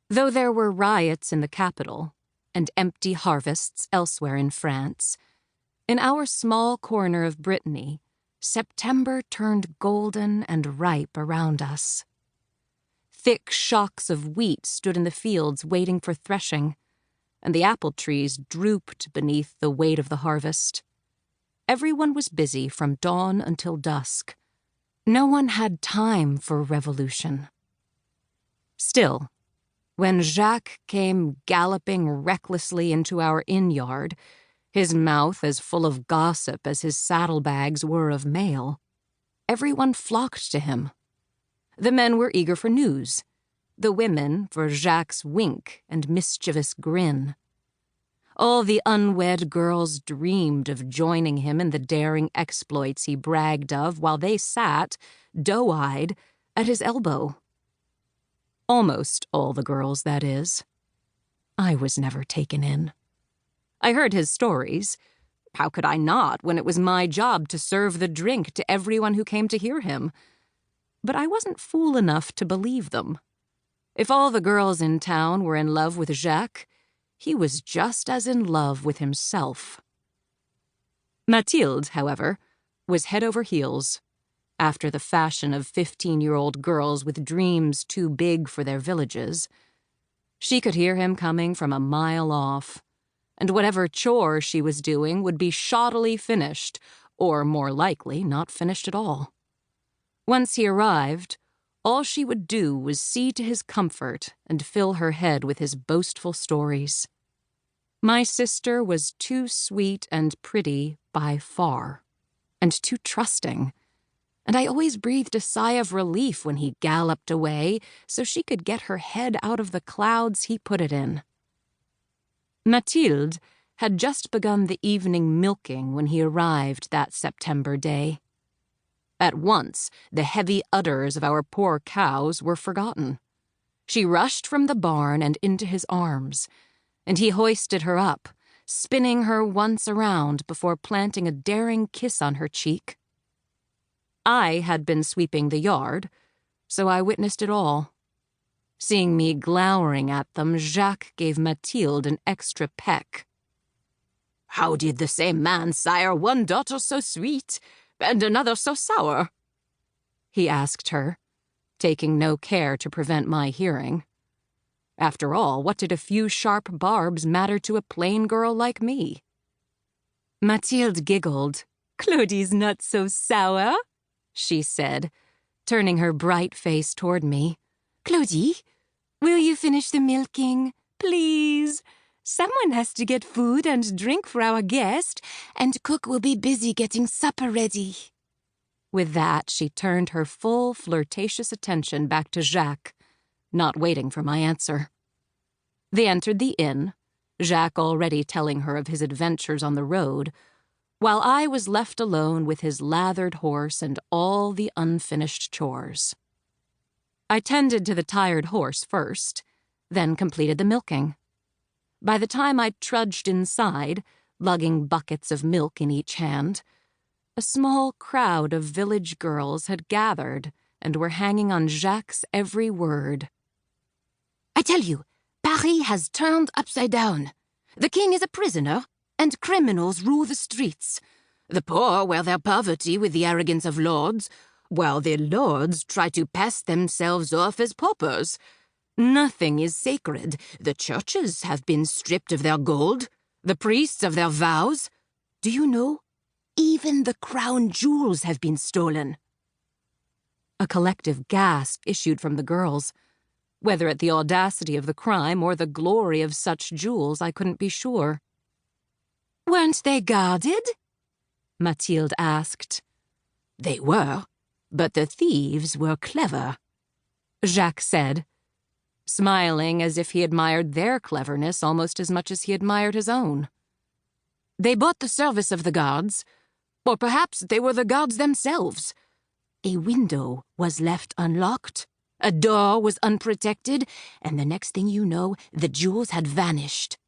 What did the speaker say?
Though there were riots in the capital and empty harvests elsewhere in France, in our small corner of Brittany, September turned golden and ripe around us. Thick shocks of wheat stood in the fields waiting for threshing, and the apple trees drooped beneath the weight of the harvest. Everyone was busy from dawn until dusk. No one had time for revolution. Still, when Jacques came galloping recklessly into our inn-yard, his mouth as full of gossip as his saddlebags were of mail, everyone flocked to him. The men were eager for news, the women for Jacques' wink and mischievous grin. All the unwed girls dreamed of joining him in the daring exploits he bragged of while they sat, doe-eyed, at his elbow. Almost all the girls, that is. I was never taken in. I heard his stories. How could I not, when it was my job to serve the drink to everyone who came to hear him? But I wasn't fool enough to believe them. If all the girls in town were in love with Jacques, he was just as in love with himself. Mathilde, however, was head over heels, after the fashion of 15-year-old girls with dreams too big for their villages. She could hear him coming from a mile off, and whatever chore she was doing would be shoddily finished, or more likely not finished at all. Once he arrived, all she would do was see to his comfort and fill her head with his boastful stories. My sister was too sweet and pretty by far, and too trusting, and I always breathed a sigh of relief when he galloped away so she could get her head out of the clouds he put it in. Mathilde had just begun the evening milking when he arrived that September day. At once, the heavy udders of our poor cows were forgotten. She rushed from the barn and into his arms, and he hoisted her up, spinning her once around before planting a daring kiss on her cheek. I had been sweeping the yard, so I witnessed it all. Seeing me glowering at them, Jacques gave Mathilde an extra peck. "How did the same man sire one daughter so sweet, and another so sour?" he asked her, taking no care to prevent my hearing. After all, what did a few sharp barbs matter to a plain girl like me? Mathilde giggled. "Claudie's not so sour," she said, turning her bright face toward me. "Claudie, will you finish the milking, please? Someone has to get food and drink for our guest, and cook will be busy getting supper ready." With that, she turned her full flirtatious attention back to Jacques, not waiting for my answer. They entered the inn, Jacques already telling her of his adventures on the road, while I was left alone with his lathered horse and all the unfinished chores. I tended to the tired horse first, then completed the milking. By the time I trudged inside, lugging buckets of milk in each hand, a small crowd of village girls had gathered and were hanging on Jacques' every word. "I tell you, Paris has turned upside down. The king is a prisoner, and criminals rule the streets. The poor wear their poverty with the arrogance of lords, while the lords try to pass themselves off as paupers. Nothing is sacred. The churches have been stripped of their gold, the priests of their vows. Do you know? Even the crown jewels have been stolen." A collective gasp issued from the girls. Whether at the audacity of the crime or the glory of such jewels, I couldn't be sure. "Weren't they guarded?" Mathilde asked. "They were, but the thieves were clever," Jacques said, smiling as if he admired their cleverness almost as much as he admired his own. "They bought the service of the guards, or perhaps they were the guards themselves. A window was left unlocked, a door was unprotected, and the next thing you know, the jewels had vanished.